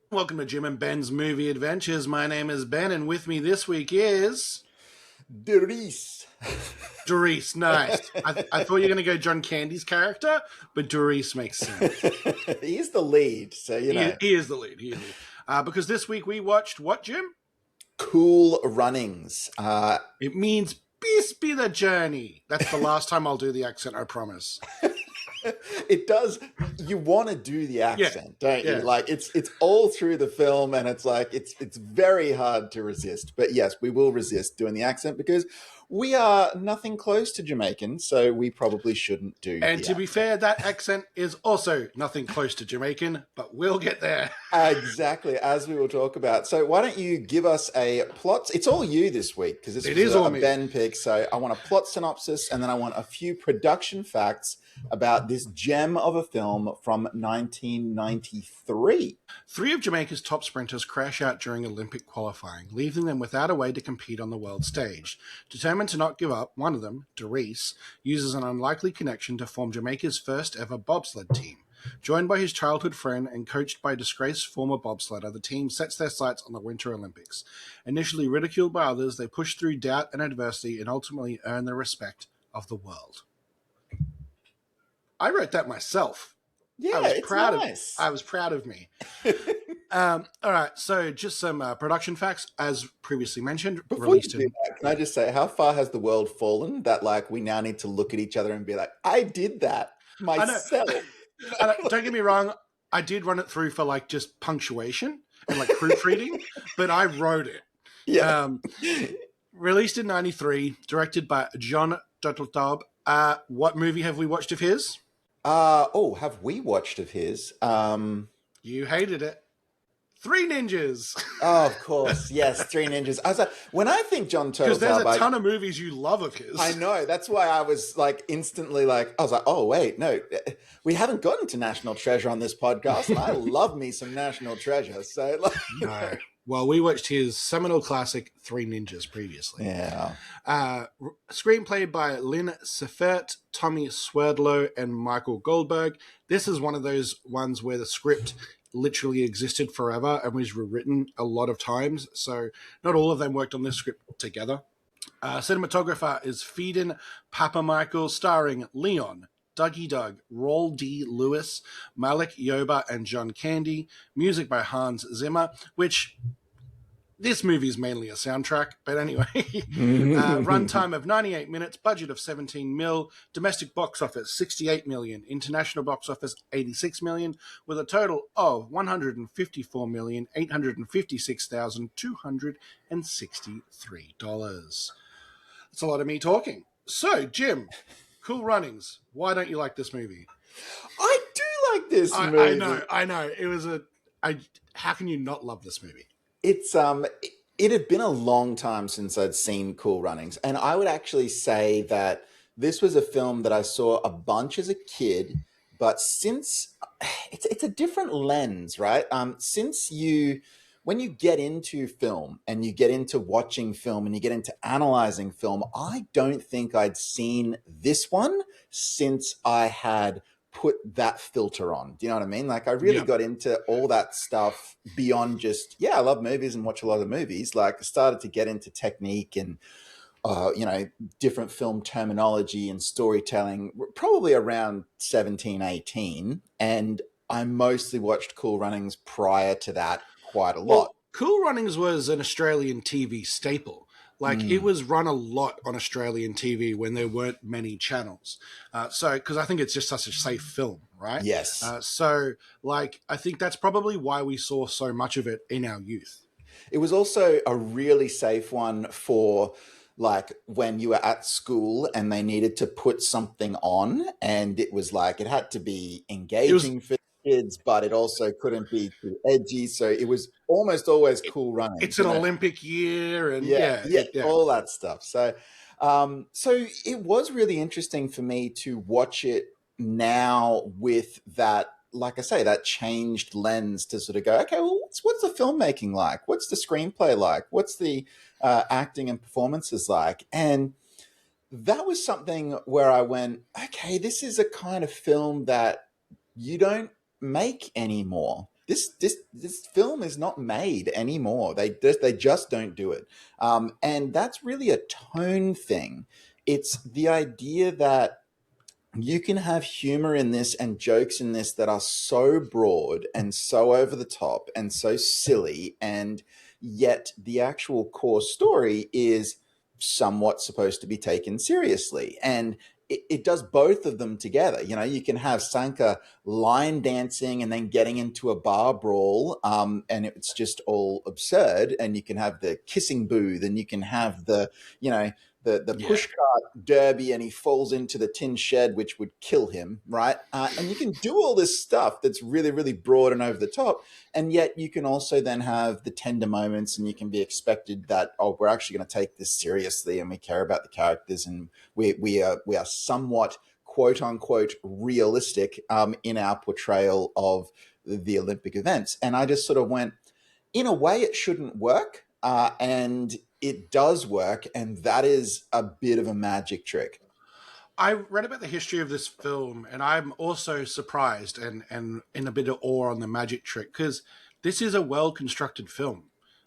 Welcome to Jim and Ben's Movie Adventures. My name is Ben, and with me this week is Doris. Doris. Nice. I thought you were going to go John Candy's character, but Doris makes sense. He's the lead, so you know. He is the lead. He is the lead. Because this week we watched what, Jim? Cool Runnings. It means peace be the journey. That's the last time I'll do the accent, I promise. It does. You want to do the accent, don't you? Yeah. Like it's all through the film, and it's like it's very hard to resist. But yes, we will resist doing the accent because we are nothing close to Jamaican, so we probably shouldn't do. And to be fair, that accent is also nothing close to Jamaican, but we'll get there. Exactly, as we will talk about. So why don't you give us a plot? It's all you this week because this is a Ben pick. So I want a plot synopsis, and then I want a few production facts about this gem of a film from 1993. Three of Jamaica's top sprinters crash out during Olympic qualifying, leaving them without a way to compete on the world stage. Determined to not give up, one of them, Doris, uses an unlikely connection to form Jamaica's first ever bobsled team. Joined by his childhood friend and coached by a disgraced former bobsledder, the team sets their sights on the Winter Olympics. Initially ridiculed by others, they push through doubt and adversity and ultimately earn the respect of the world. I wrote that myself. Yeah, it's proud nice. I was proud of me. All right, so just some production facts, as previously mentioned. Before you do that, can I just say, how far has the world fallen that like we now need to look at each other and be like, I did that myself. Don't get me wrong, I did run it through for like just punctuation and like proofreading, but I wrote it. Yeah. Released in 93, directed by John Turteltaub. What movie have we watched of his? Have we watched of his? You hated it. Three Ninjas. Oh, of course. Yes, Three Ninjas. I was like, when I think John Turteltaub... Because there's a ton of movies you love of his. I know. That's why I was like instantly like, I was like, oh, wait, no. We haven't gotten to National Treasure on this podcast. And I love me some National Treasure. So, like, no. Well, we watched his seminal classic, Three Ninjas, previously. Yeah. Screenplay by Lynn Seifert, Tommy Swerdlow, and Michael Goldberg. This is one of those ones where the script literally existed forever and was rewritten a lot of times. So not all of them worked on this script together. Cinematographer is Feeden Papa Michael, starring Leon, Dougie Doug, Roll D. Lewis, Malik Yoba, and John Candy. Music by Hans Zimmer, which this movie is mainly a soundtrack, but anyway. Runtime of 98 minutes, budget of 17 mil, domestic box office 68 million, international box office 86 million, with a total of $154,856,263. That's a lot of me talking. So, Jim, Cool Runnings. Why don't you like this movie? I do like this movie. I know. It was how can you not love this movie? It's it had been a long time since I'd seen Cool Runnings, and I would actually say that this was a film that I saw a bunch as a kid, but since it's a different lens, right? When you get into film and you get into watching film and you get into analyzing film, I don't think I'd seen this one since I had put that filter on. Do you know what I mean? Like I really got into all that stuff beyond just, I love movies and watch a lot of movies. Like I started to get into technique and, different film terminology and storytelling probably around 17, 18. And I mostly watched Cool Runnings prior to that quite a lot. Well, Cool Runnings was an Australian TV staple. Like it was run a lot on Australian TV when there weren't many channels. Because I think it's just such a safe film, right? Yes. I think that's probably why we saw so much of it in our youth. It was also a really safe one for like when you were at school and they needed to put something on, and it was like it had to be engaging for kids, but it also couldn't be too edgy. So it was almost always Cool Running. It's an Olympic year, and all that stuff. So, so it was really interesting for me to watch it now with that, like I say, that changed lens to sort of go, okay, well, what's the filmmaking like? What's the screenplay like? What's the acting and performances like? And that was something where I went, okay, this is a kind of film that you don't make anymore. this film is not made anymore. They just don't do it, and that's really a tone thing. It's the idea that you can have humor in this and jokes in this that are so broad and so over the top and so silly, and yet the actual core story is somewhat supposed to be taken seriously. And it does both of them together. You know, you can have Sanka line dancing and then getting into a bar brawl, and it's just all absurd. And you can have the kissing booth, and you can have the, you know, the Yeah. pushcart derby, and he falls into the tin shed, which would kill him, right? And you can do all this stuff that's really, really broad and over the top, and yet you can also then have the tender moments, and you can be expected that, oh, we're actually going to take this seriously, and we care about the characters, and we are somewhat quote unquote realistic in our portrayal of the Olympic events. And I just sort of went, in a way, it shouldn't work. And it does work. And that is a bit of a magic trick. I read about the history of this film, and I'm also surprised and in a bit of awe on the magic trick, because this is a well constructed film.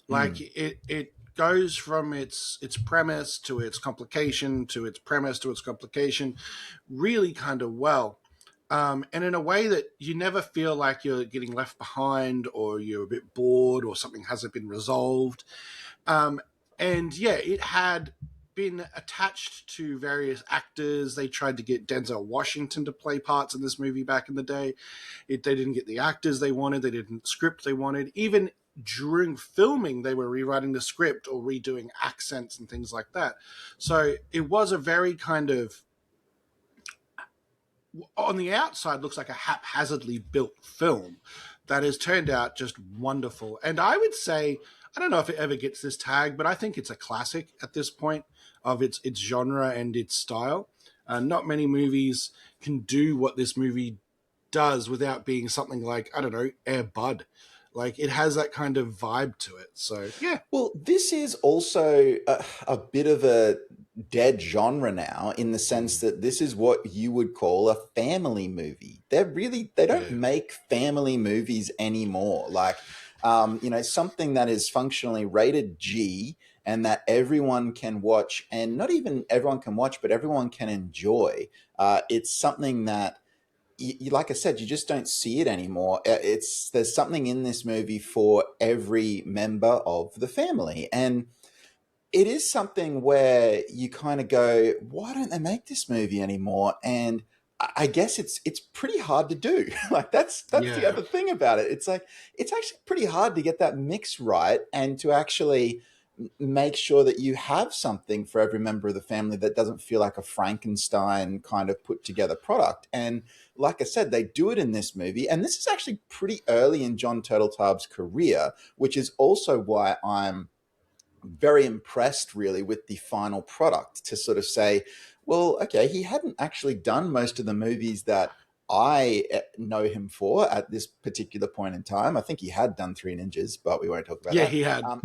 Like Mm. it goes from its premise to its complication to its premise to its complication, really kind of well. And in a way that you never feel like you're getting left behind or you're a bit bored or something hasn't been resolved. Um, and yeah, it had been attached to various actors. They tried to get Denzel Washington to play parts in this movie back in the day. They didn't get the actors they wanted. They didn't script they wanted. Even during filming, they were rewriting the script or redoing accents and things like that. So it was a very kind of, on the outside, looks like a haphazardly built film that has turned out just wonderful. And I would say, I don't know if it ever gets this tag, but I think it's a classic at this point of its genre and its style. Not many movies can do what this movie does without being something like, I don't know, Air Bud. Like it has that kind of vibe to it. So yeah, Well, this is also a bit of a dead genre now, in the sense that this is what you would call a family movie. They don't yeah, make family movies anymore. Like, something that is functionally rated G and that everyone can watch, and not even everyone can watch, but everyone can enjoy. It's something that, like I said, you just don't see it anymore. There's something in this movie for every member of the family, and it is something where you kind of go, why don't they make this movie anymore? And I guess it's pretty hard to do. Like, that's the yeah. other thing about it. It's like, it's actually pretty hard to get that mix right, and to actually make sure that you have something for every member of the family that doesn't feel like a Frankenstein kind of put together product. And like I said, they do it in this movie. And this is actually pretty early in John Turteltaub's career, which is also why I'm very impressed really with the final product, to sort of say, well, okay, he hadn't actually done most of the movies that I know him for at this particular point in time. I think he had done Three Ninjas, but we won't talk about Yeah, that. he had. Um,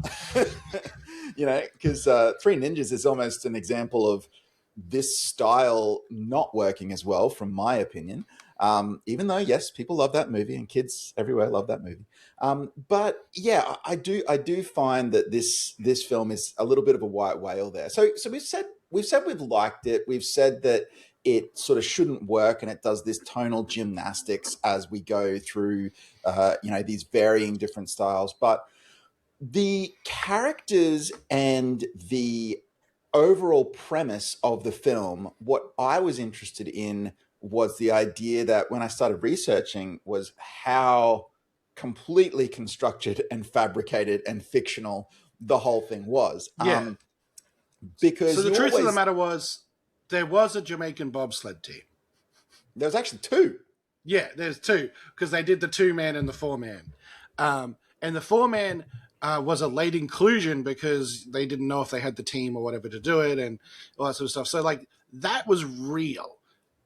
because Three Ninjas is almost an example of this style not working as well, from my opinion. Even though, yes, people love that movie and kids everywhere love that movie. But yeah, I do find that this film is a little bit of a white whale there. So we've said we've liked it. We've said that it sort of shouldn't work, and it does this tonal gymnastics as we go through, these varying different styles. But the characters and the overall premise of the film, what I was interested in was the idea that, when I started researching, was how completely constructed and fabricated and fictional the whole thing was. Yeah. So Because the you truth of the always, matter was, there was a Jamaican bobsled team. there was actually two. Yeah, there's two, because they did the 2 man and the 4 man. And the 4 man was a late inclusion because they didn't know if they had the team or whatever to do it and all that sort of stuff. So, like, that was real.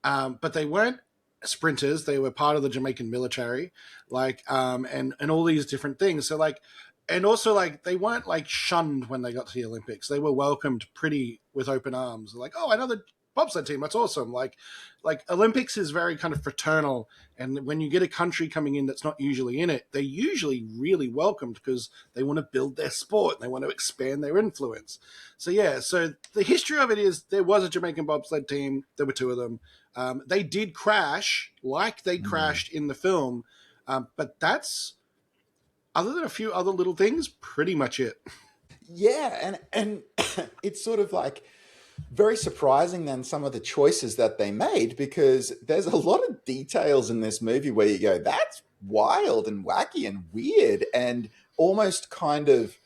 But they weren't sprinters. They were part of the Jamaican military, and all these different things. So, like, and also, like, they weren't, like, shunned when they got to the Olympics. They were welcomed pretty with open arms. Like, oh, another bobsled team. That's awesome. Like Olympics is very kind of fraternal, and when you get a country coming in that's not usually in it, they're usually really welcomed because they want to build their sport and they want to expand their influence. So yeah, so the history of it is there was a Jamaican bobsled team. There were two of them. They did crash, like they Mm. crashed in the film, but that's, other than a few other little things, pretty much it. Yeah, and it's sort of like very surprising then some of the choices that they made, because there's a lot of details in this movie where you go, that's wild and wacky and weird, and almost kind of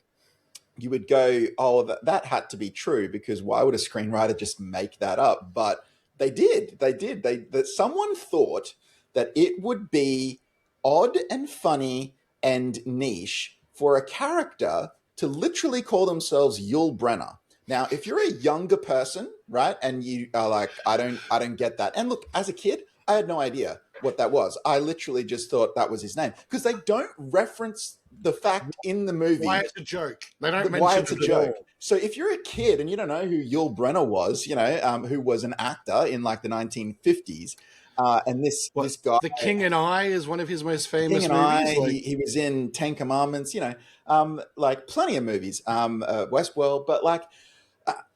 you would go, oh, that had to be true, because why would a screenwriter just make that up? But they did that someone thought that it would be odd and funny and niche for a character to literally call themselves Yul Brenner. Now, if you're a younger person, right, and you are like, I don't get that. And look, as a kid, I had no idea what that was. I literally just thought that was his name, because they don't reference the fact in the Why movie it's a joke. They don't why mention it's a it at joke. all. So if you're a kid and you don't know who Yul Brenner was, who was an actor in like the 1950s, and this What, guy, The King and I is one of his most King famous and movies. I, Like, he was in Ten Commandments, like plenty of movies, Westworld, but like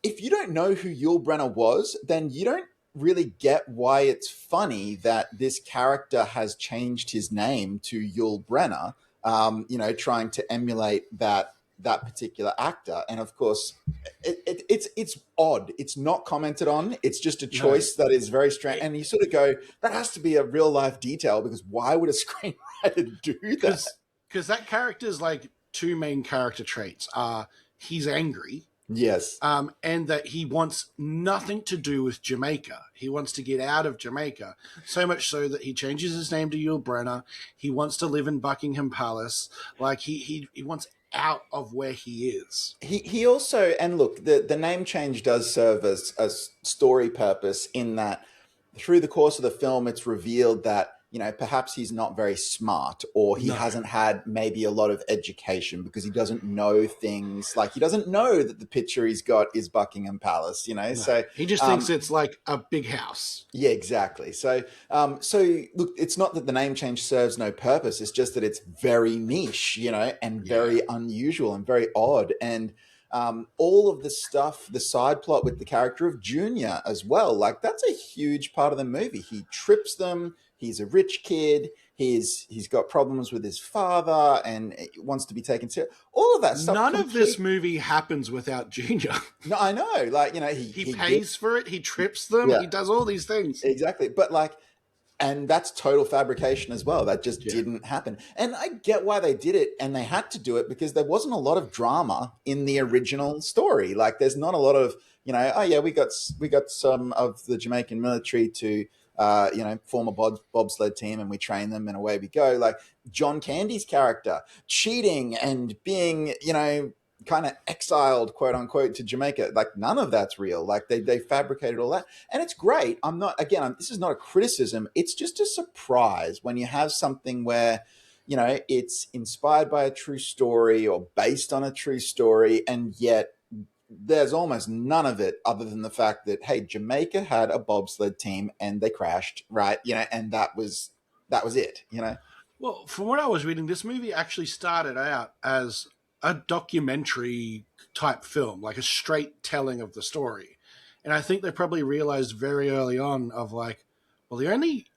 if you don't know who Yul Brenner was, then you don't really get why it's funny that this character has changed his name to Yul Brenner, trying to emulate that particular actor. And of course, it's odd. It's not commented on. It's just a no, choice that is very strange. And you sort of go, that has to be a real life detail, because why would a screenwriter do that? because that character's like two main character traits are he's angry, Yes. and that he wants nothing to do with Jamaica. He wants to get out of Jamaica. So much so that he changes his name to Yul Brenner. He wants to live in Buckingham Palace. Like he wants out of where he is. He also, and look, the name change does serve as a story purpose, in that through the course of the film it's revealed that perhaps he's not very smart, or he No, hasn't had maybe a lot of education, because he doesn't know things, like he doesn't know that the picture he's got is Buckingham Palace, no. so He just thinks it's like a big house. yeah, exactly. So look, it's not that the name change serves no purpose. It's just that it's very niche, and Yeah. very unusual and very odd. And all of the stuff, the side plot with the character of Junior as well, like that's a huge part of the movie. He trips them. He's a rich kid. He's got problems with his father and wants to be taken serious. All of that stuff. None of this movie happens without Junior. No, I know. Like He he pays for it. He trips them. yeah, He does all these things. exactly. But like, and that's total fabrication as well. That just Yeah. didn't happen. And I get why they did it, and they had to do it because there wasn't a lot of drama in the original story. Like, there's not a lot of, oh yeah, we got some of the Jamaican military to form a bobsled team, and we train them, and away we go. Like John Candy's character cheating and being kind of exiled, quote unquote, to Jamaica. Like, none of that's real. Like, they fabricated all that, and it's great. I'm not, again, this is not a criticism. It's just a surprise when you have something where it's inspired by a true story or based on a true story, and yet there's almost none of it other than the fact that, hey, Jamaica had a bobsled team and they crashed, right? And that was it. Well, from what I was reading, this movie actually started out as a documentary type film, like a straight telling of the story. And I think they probably realized very early on of like, well, the only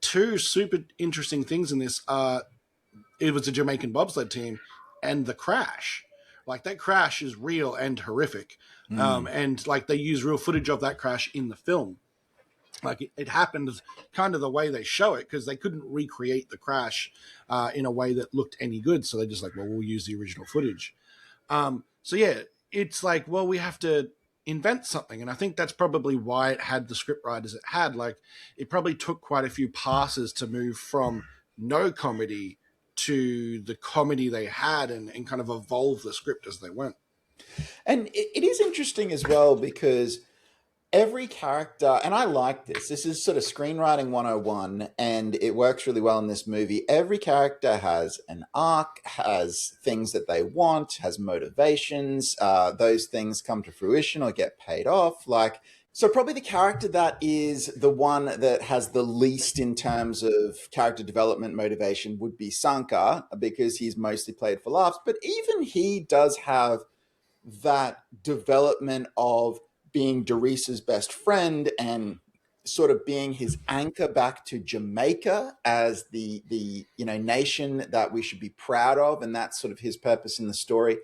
two super interesting things in this are it was a Jamaican bobsled team and the crash. Like that crash is real and horrific. Mm. And like they use real footage of that crash in the film. Like it happened kind of the way they show it because they couldn't recreate the crash in a way that looked any good. So they're just like, well, we'll use the original footage. So yeah, it's like, well, we have to invent something. And I think that's probably why it had the script writers it had. Like it probably took quite a few passes to move from no comedy to the comedy they had and kind of evolve the script as they went. And it is interesting as well, because every character, and I like this is sort of screenwriting 101, and it works really well in this movie. Every character has an arc, has things that they want, has motivations. Those things come to fruition or get paid off. Like, So probably the character that is the one that has the least in terms of character development motivation would be Sankar, because he's mostly played for laughs. But even he does have that development of being Doris's best friend and sort of being his anchor back to Jamaica as the nation that we should be proud of, and that's sort of his purpose in the story.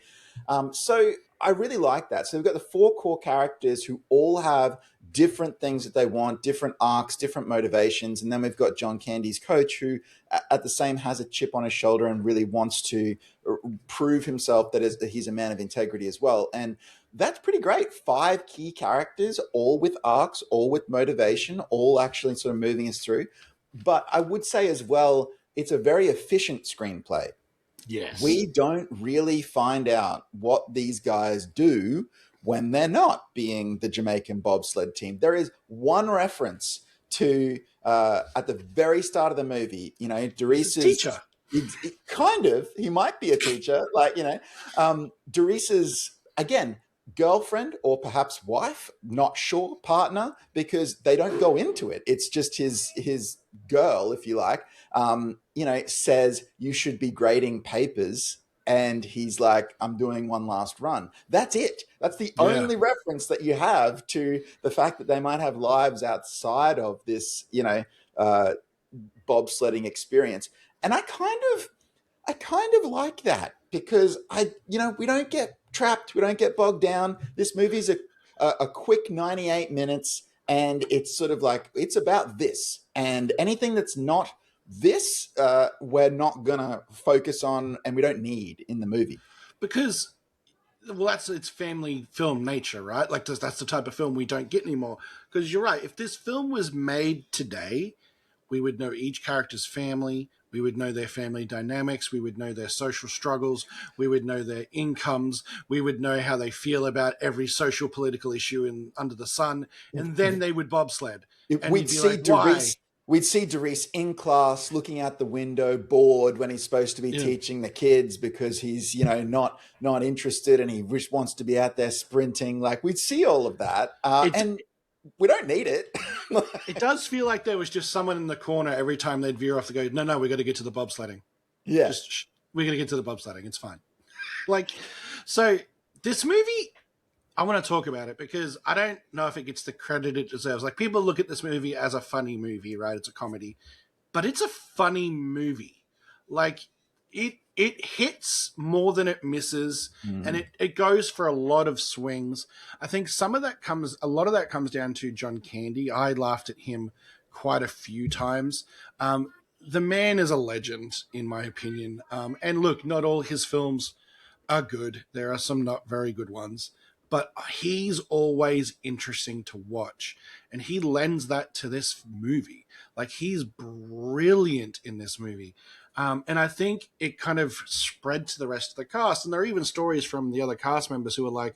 So I really like that. So we've got the four core characters who all have different things that they want, different arcs, different motivations, and then we've got John Candy's coach, who at the same has a chip on his shoulder and really wants to prove himself that he's a man of integrity as well. And that's pretty great. Five key characters, all with arcs, all with motivation, all actually sort of moving us through. But I would say as well, it's a very efficient screenplay. Yes. We don't really find out what these guys do when they're not being the Jamaican bobsled team. There is one reference to at the very start of the movie. He's a Doris is teacher. kind of, he might be a teacher, Doris's, again, girlfriend or perhaps wife, not sure, partner, because they don't go into it. It's just his girl, if you like, says you should be grading papers. And he's like, I'm doing one last run. That's it. That's the Yeah. only reference that you have to the fact that they might have lives outside of this, bobsledding experience. And I kind of like that, because we don't get trapped, we don't get bogged down. This movie's a quick 98 minutes, and it's sort of like, it's about this, and anything that's not this, we're not gonna focus on, and we don't need in the movie. Because, well, that's its family film nature, right? Like, that's the type of film we don't get anymore. Because you're right. If this film was made today, we would know each character's family. We would know their family dynamics. We would know their social struggles. We would know their incomes. We would know how they feel about every social political issue under the sun. And then they would bobsled. And We'd you'd be see like, why? Doris. We'd see Doris in class looking out the window, bored, when he's supposed to be Yeah. teaching the kids, because he's not interested, and he just wants to be out there sprinting. Like, we'd see all of that, It, and we don't need it. it does feel like there was just someone in the corner every time they'd veer off to go, no, we got to get to the bobsledding. Yeah, Just, we got to get to the bobsledding. It's fine. Like, so this movie, I want to talk about it because I don't know if it gets the credit it deserves. Like, people look at this movie as a funny movie, right? It's a comedy, but it's a funny movie. Like, it hits more than it misses, and it goes for a lot of swings. I think a lot of that comes down to John Candy. I laughed at him quite a few times. The man is a legend, in my opinion. And look, not all his films are good. There are some not very good ones, but he's always interesting to watch. And he lends that to this movie. Like, he's brilliant in this movie. And I think it kind of spread to the rest of the cast. And there are even stories from the other cast members who were like,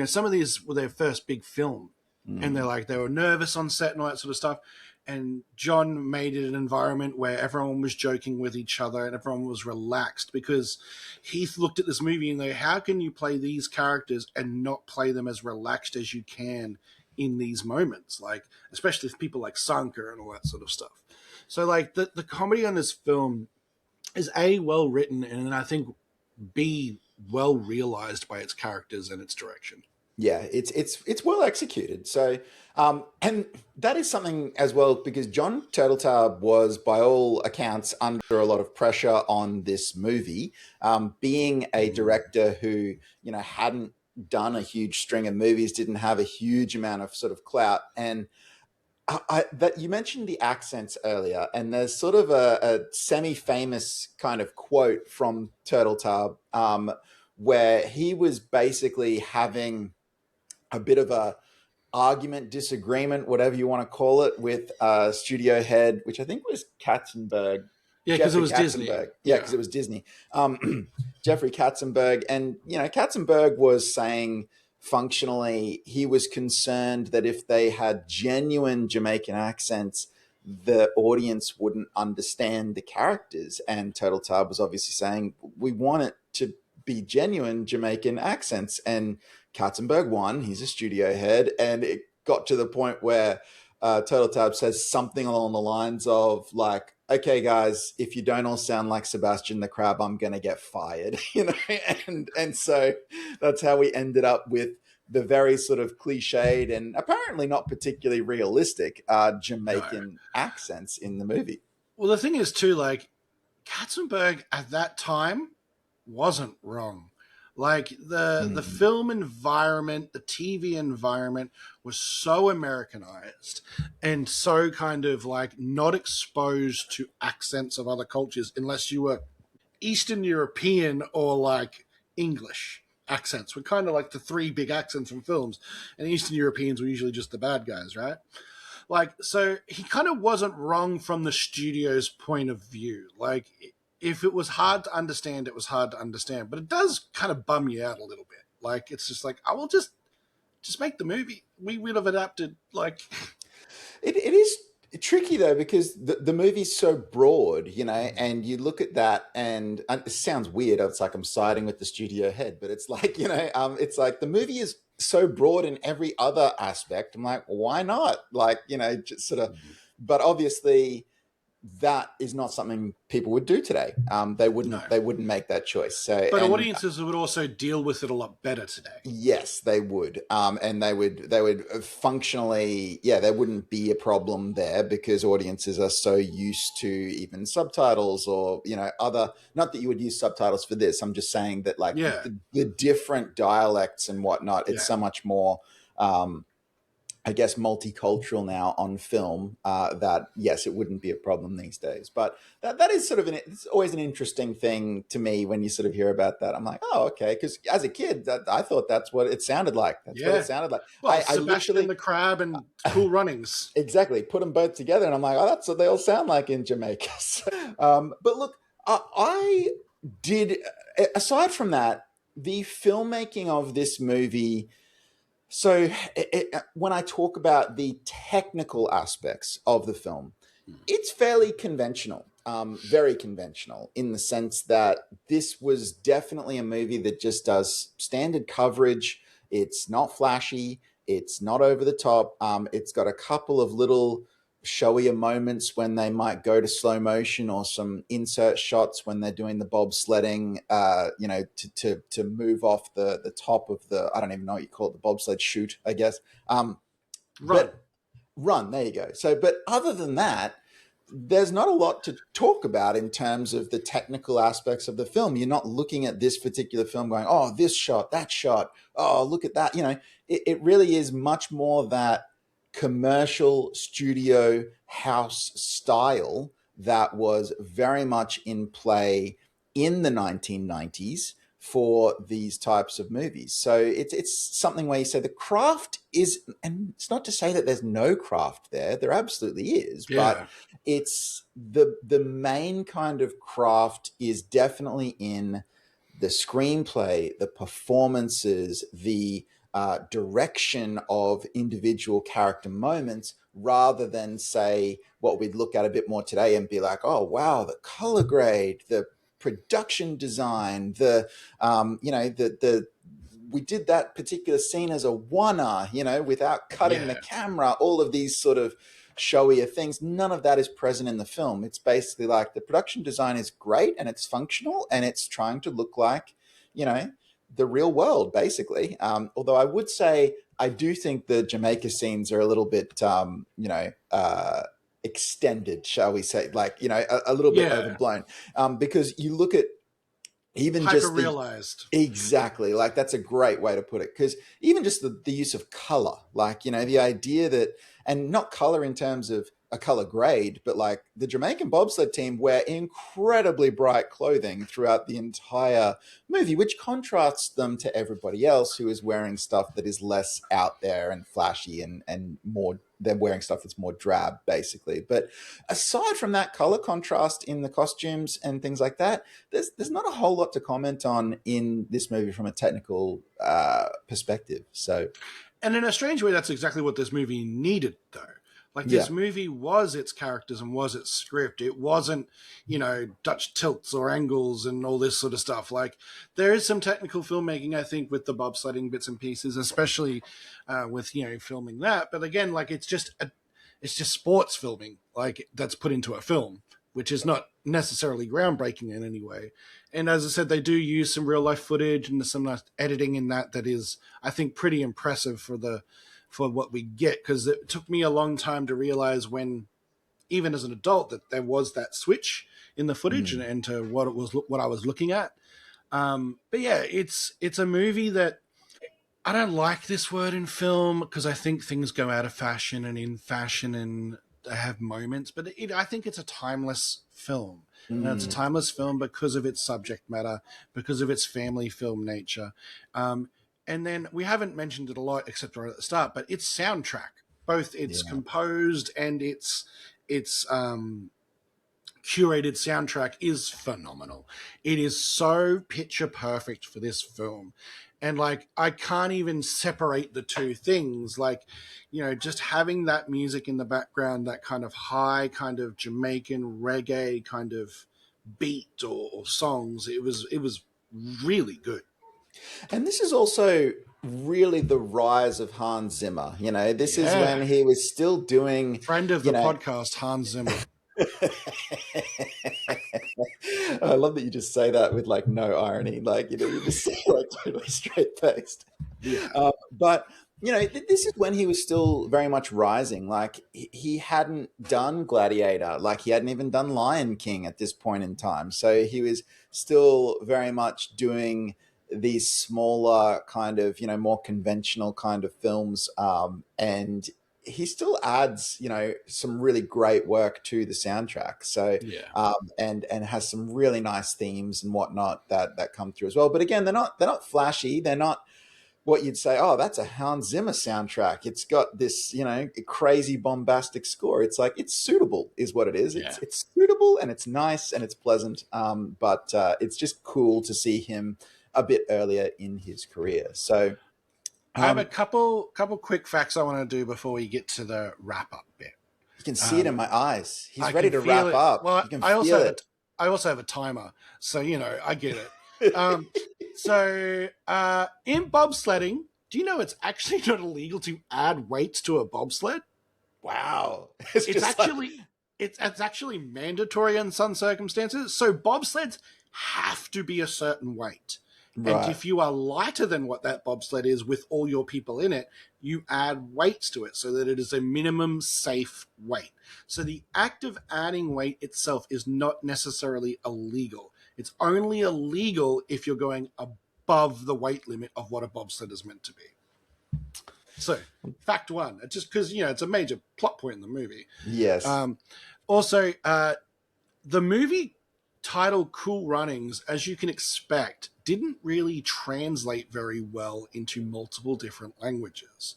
some of these were their first big film. And they're like, they were nervous on set and all that sort of stuff. And John made it an environment where everyone was joking with each other and everyone was relaxed, because he looked at this movie and they, how can you play these characters and not play them as relaxed as you can in these moments? Like, especially with people like Sanker and all that sort of stuff. So, like, the comedy on this film is A, well written, and I think B, well realized by its characters and its direction. yeah, it's well executed. So, and that is something as well, because John Turteltaub was, by all accounts, under a lot of pressure on this movie, being a director who hadn't done a huge string of movies, didn't have a huge amount of sort of clout. And that you mentioned the accents earlier, and there's sort of a semi-famous kind of quote from Turteltaub, where he was basically having a bit of a argument, disagreement, whatever you want to call it, with studio head, which I think was Katzenberg. Yeah, because it Jeffrey was Disney. Katzenberg. Yeah, because it was Disney. Jeffrey Katzenberg. And, Katzenberg was saying, functionally, he was concerned that if they had genuine Jamaican accents, the audience wouldn't understand the characters. And Turteltaub was obviously saying, we want it to be genuine Jamaican accents. And Katzenberg won. He's a studio head, and it got to the point where Turtle Tab says something along the lines of like, "Okay, guys, if you don't all sound like Sebastian the Crab, I'm gonna get fired," and so that's how we ended up with the very sort of cliched and apparently not particularly realistic No. Jamaican accents in the movie. Well, the thing is too, like Katzenberg at that time wasn't wrong. Like the Mm. film environment, the TV environment was so Americanized and so kind of like not exposed to accents of other cultures unless you were Eastern European or like English accents were kind of like the three big accents in films, and Eastern Europeans were usually just the bad guys, right? Like, so he kind of wasn't wrong from the studio's point of view. Like, if it was hard to understand, it was hard to understand, but it does kind of bum you out a little bit. Like, it's just like, I will just make the movie. We would have adapted like, It is tricky though because the movie's so broad, and you look at that and it sounds weird. It's like I'm siding with the studio head, but it's like it's like the movie is so broad in every other aspect. I'm like, why not? Like just sort of, but obviously that is not something people would do today. They no. wouldn't make that choice. So But and audiences would also deal with it a lot better today. yes, they would, and they would functionally, yeah, there wouldn't be a problem there because audiences are so used to even subtitles or other. Not that you would use subtitles for this. I'm just saying that like Yeah, the different dialects and whatnot. It's yeah. so much more. I guess multicultural now on film. That yes, it wouldn't be a problem these days. But that is sort of it's always an interesting thing to me when you sort of hear about that. I'm like, oh, okay, because as a kid, I thought that's what it sounded like. That's what it Yeah. sounded like. Well, I Sebastian literally the Crab and Cool Runnings. exactly put them both together, and I'm like, oh, that's what they all sound like in Jamaica. But look, I did. Aside from that, the filmmaking of this movie so, when I talk about the technical aspects of the film, it's fairly conventional, very conventional in the sense that this was definitely a movie that just does standard coverage. It's not flashy, it's not over the top. It's got a couple of little showier moments when they might go to slow motion or some insert shots when they're doing the bobsledding, to move off the top of the, I don't even know what you call it, the bobsled chute, I guess. Run. But run, there you go. So, but other than that, there's not a lot to talk about in terms of the technical aspects of the film. You're not looking at this particular film going, oh, this shot, that shot, oh, look at that. It really is much more that commercial studio house style that was very much in play in the 1990s for these types of movies. So it's something where you say the craft is, and it's not to say that there's no craft there. There absolutely is, but Yeah. it's the main kind of craft is definitely in the screenplay, the performances, the direction of individual character moments, rather than say what we'd look at a bit more today and be like, oh wow, the color grade, the production design, the we did that particular scene as a one-er, without cutting the Yeah. camera, all of these sort of showier things. None of that is present in the film. It's basically like the production design is great and it's functional and it's trying to look like, the real world, basically. Although I would say I do think the Jamaica scenes are a little bit, extended, shall we say, like, a little bit Yeah. overblown. Because you look at even Hyper just the realized. exactly, like that's a great way to put it, because even just the use of color, like the idea that, and not color in terms of a color grade, but like the Jamaican bobsled team wear incredibly bright clothing throughout the entire movie, which contrasts them to everybody else who is wearing stuff that is less out there and flashy and more, they're wearing stuff that's more drab, basically. But aside from that color contrast in the costumes and things like that, there's not a whole lot to comment on in this movie from a technical perspective. So And in a strange way, that's exactly what this movie needed, though. Like, Yeah. this movie was its characters and was its script. It wasn't, Dutch tilts or angles and all this sort of stuff. Like, there is some technical filmmaking, I think, with the bobsledding bits and pieces, especially with filming that. But again, like, it's just sports filming, like, that's put into a film, which is not necessarily groundbreaking in any way. And as I said, they do use some real life footage and some nice editing in that is, I think, pretty impressive for what we get, because it took me a long time to realize, when, even as an adult, that there was that switch in the footage and to what I was looking at. But yeah, it's a movie that, I don't like this word in film, because I think things go out of fashion and in fashion, and they have moments, but I think it's a timeless film. And it's a timeless film because of its subject matter, because of its family film nature. And then we haven't mentioned it a lot, except right at the start, but its soundtrack, both its composed and its curated soundtrack, is phenomenal. It is so picture perfect for this film. And like, I can't even separate the two things. Like, just having that music in the background, that kind of high, kind of Jamaican reggae kind of beat or songs, it was really good. And this is also really the rise of Hans Zimmer. This is Yeah. when he was still doing, Friend of you the know, podcast, Hans Zimmer. I love that you just say that with like no irony. Like, you just say it like totally straight faced. Yeah. But this is when he was still very much rising. Like, he hadn't done Gladiator, like he hadn't even done Lion King at this point in time. So he was still very much doing these smaller kind of, more conventional kind of films. And he still adds, some really great work to the soundtrack. So, Yeah. and has some really nice themes and whatnot that come through as well. But again, they're not flashy. They're not what you'd say, oh, that's a Hans Zimmer soundtrack. It's got this, crazy bombastic score. It's like, it's suitable is what it is. Yeah. It's suitable, and it's nice, and it's pleasant. But it's just cool to see him a bit earlier in his career. So I have a couple quick facts I want to do before we get to the wrap up bit. you can see it in my eyes. He's I ready can to feel wrap it. up. Well, You can I feel it. also have a timer, so I get it. So in bobsledding, do you know it's actually not illegal to add weights to a bobsled? Wow. It's actually mandatory in some circumstances. So bobsleds have to be a certain weight. Right. And if you are lighter than what that bobsled is with all your people in it, you add weights to it so that it is a minimum safe weight. So the act of adding weight itself is not necessarily illegal. It's only illegal if you're going above the weight limit of what a bobsled is meant to be. So, fact one, just because, it's a major plot point in the movie. Yes. Also, the movie title Cool Runnings, as you can expect, didn't really translate very well into multiple different languages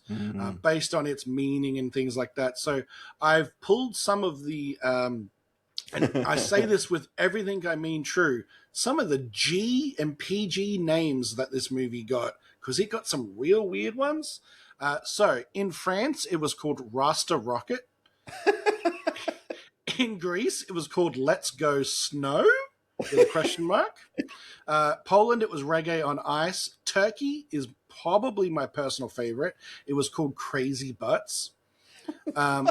based on its meaning and things like that. So I've pulled some of the, and I say this with everything I mean true, some of the G and PG names that this movie got, because it got some real weird ones. So in France, it was called Rasta Rocket. In Greece, it was called Let's Go Snow, with a question mark. Poland, it was Reggae on Ice. Turkey is probably my personal favorite. It was called Crazy Butts. I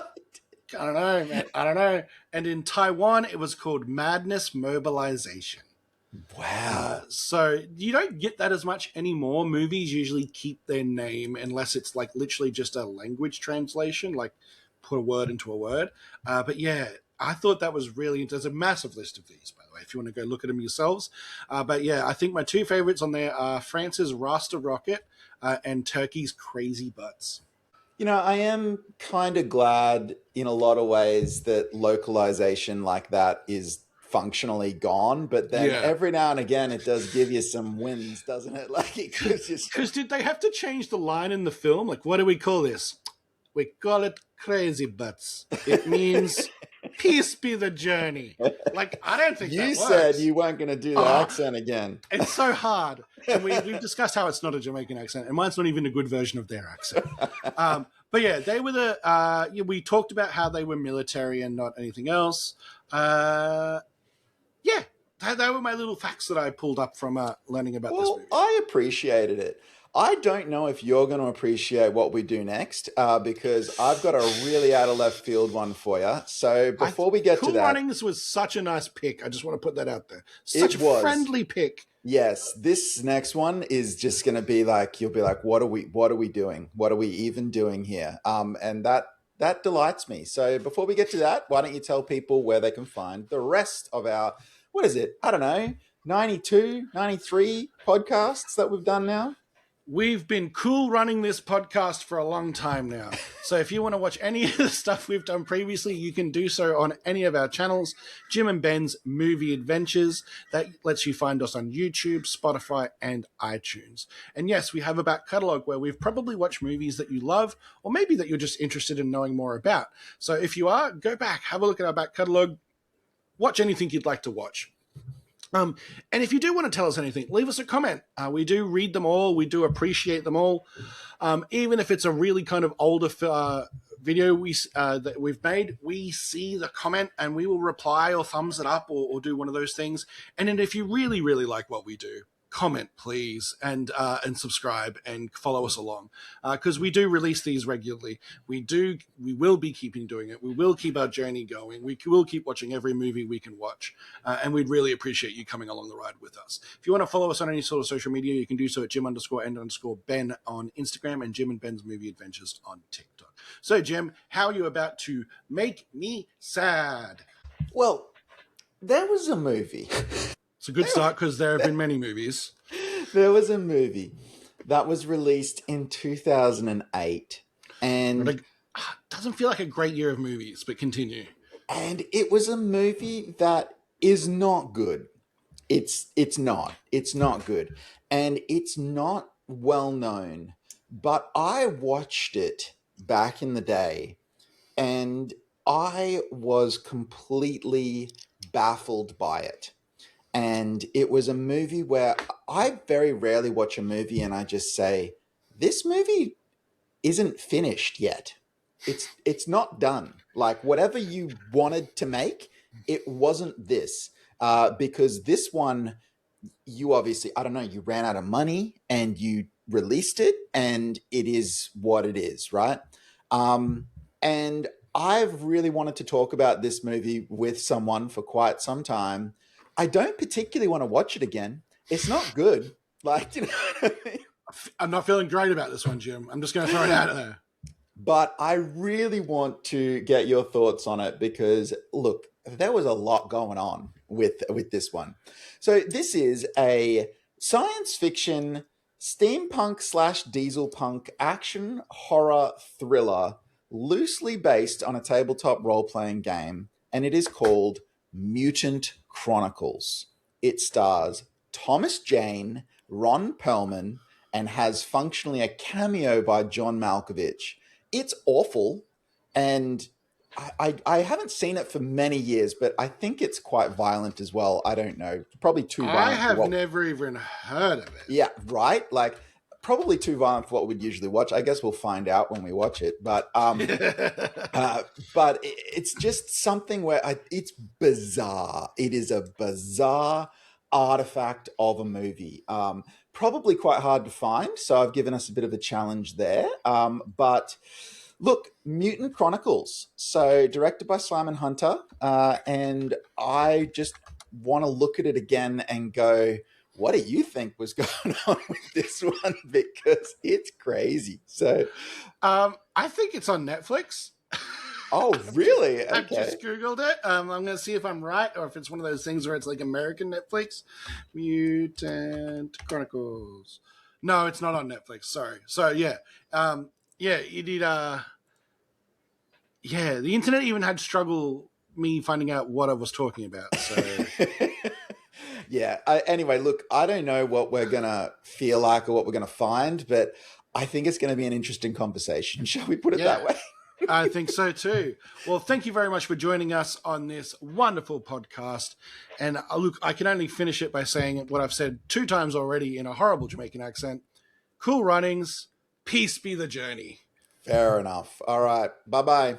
don't know, man. I don't know. And in Taiwan, it was called Madness Mobilization. Wow. So you don't get that as much anymore. Movies usually keep their name unless it's like literally just a language translation, like put a word into a word. But yeah, I thought that was really, there's a massive list of these, by the way, if you want to go look at them yourselves. But yeah, I think my two favorites on there are France's Rasta Rocket and Turkey's Crazy Butts. I am kind of glad in a lot of ways that localization like that is functionally gone, but then every now and again it does give you some wins, doesn't it? Like, it gives you because did they have to change the line in the film? Like, what do we call this? We call it Crazy Butts. It means peace be the journey. Like, I don't think you that said works. you weren't going to do the accent again. It's so hard. And we've discussed how it's not a Jamaican accent, and mine's not even a good version of their accent. But yeah, they were the. We talked about how they were military and not anything else. Yeah, they were my little facts that I pulled up from learning about this Well, movie. I appreciated it. I don't know if you're going to appreciate what we do next because I've got a really out of left field one for you. So before we get to Cool that, Runnings was such a nice pick. I just want to put that out there. Such it a was. friendly pick. Yes, this next one is just going to be like you'll be like, what are we doing? What are we even doing here? And that delights me. So before we get to that, why don't you tell people where they can find the rest of our what is it? I don't know, 92, 93 podcasts that we've done now. We've been cool running this podcast for a long time now. So if you want to watch any of the stuff we've done previously, you can do so on any of our channels. Jim and Ben's Movie Adventures. That lets you find us on YouTube, Spotify, and iTunes. And yes, we have a back catalogue where we've probably watched movies that you love, or maybe that you're just interested in knowing more about. So if you are, go back, have a look at our back catalogue, watch anything you'd like to watch. And if you do want to tell us anything, leave us a comment. We do read them all. We do appreciate them all. Even if it's a really kind of older video that we've made, we see the comment and we will reply or thumbs it up or do one of those things. And then if you really, really like what we do, comment please and subscribe and follow us along because we do release these regularly. We will be keeping doing it. We will keep our journey going. We will keep watching every movie we can watch, and we'd really appreciate you coming along the ride with us. If you want to follow us on any sort of social media, you can do so at Jim_and_Ben on Instagram and Jim and Ben's Movie Adventures on TikTok. So Jim, how are you about to make me sad? Well, there was a movie. It's a good start because there have been many movies. There was a movie that was released in 2008 and it doesn't feel like a great year of movies, but continue. And it was a movie that is not good. It's not good. And it's not well known. But I watched it back in the day and I was completely baffled by it. And it was a movie where I very rarely watch a movie and I just say, this movie isn't finished yet. It's not done. Like whatever you wanted to make, it wasn't this. Because this one, you obviously, I don't know, you ran out of money and you released it and it is what it is, right? And I've really wanted to talk about this movie with someone for quite some time. I don't particularly want to watch it again. It's not good. Like, you know what I mean? I'm not feeling great about this one, Jim. I'm just going to throw it out there. But I really want to get your thoughts on it because, look, there was a lot going on with this one. So this is a science fiction, steampunk / diesel punk action horror thriller loosely based on a tabletop role-playing game, and it is called Mutant Chronicles. It stars Thomas Jane, Ron Perlman, and has functionally a cameo by John Malkovich. It's awful, and I haven't seen it for many years, but I think it's quite violent as well. I don't know, probably too violent. I have never even heard of it. Yeah, right? Like, probably too violent for what we'd usually watch. I guess we'll find out when we watch it. But but it's just something where it's bizarre. It is a bizarre artifact of a movie. Probably quite hard to find. So I've given us a bit of a challenge there. But look, Mutant Chronicles. So directed by Simon Hunter. And I just want to look at it again and go, what do you think was going on with this one? Because it's crazy. So, I think it's on Netflix. Oh, really? Okay. I've just Googled it. I'm going to see if I'm right or if it's one of those things where it's like American Netflix. Mutant Chronicles. No, it's not on Netflix. Sorry. So, yeah. Yeah, it did. Yeah, the internet even had struggle me finding out what I was talking about. So. Yeah. Anyway, look, I don't know what we're going to feel like or what we're going to find, but I think it's going to be an interesting conversation. Shall we put it that way? I think so too. Well, thank you very much for joining us on this wonderful podcast. And look, I can only finish it by saying what I've said 2 times already in a horrible Jamaican accent. Cool runnings. Peace be the journey. Fair enough. All right. Bye bye.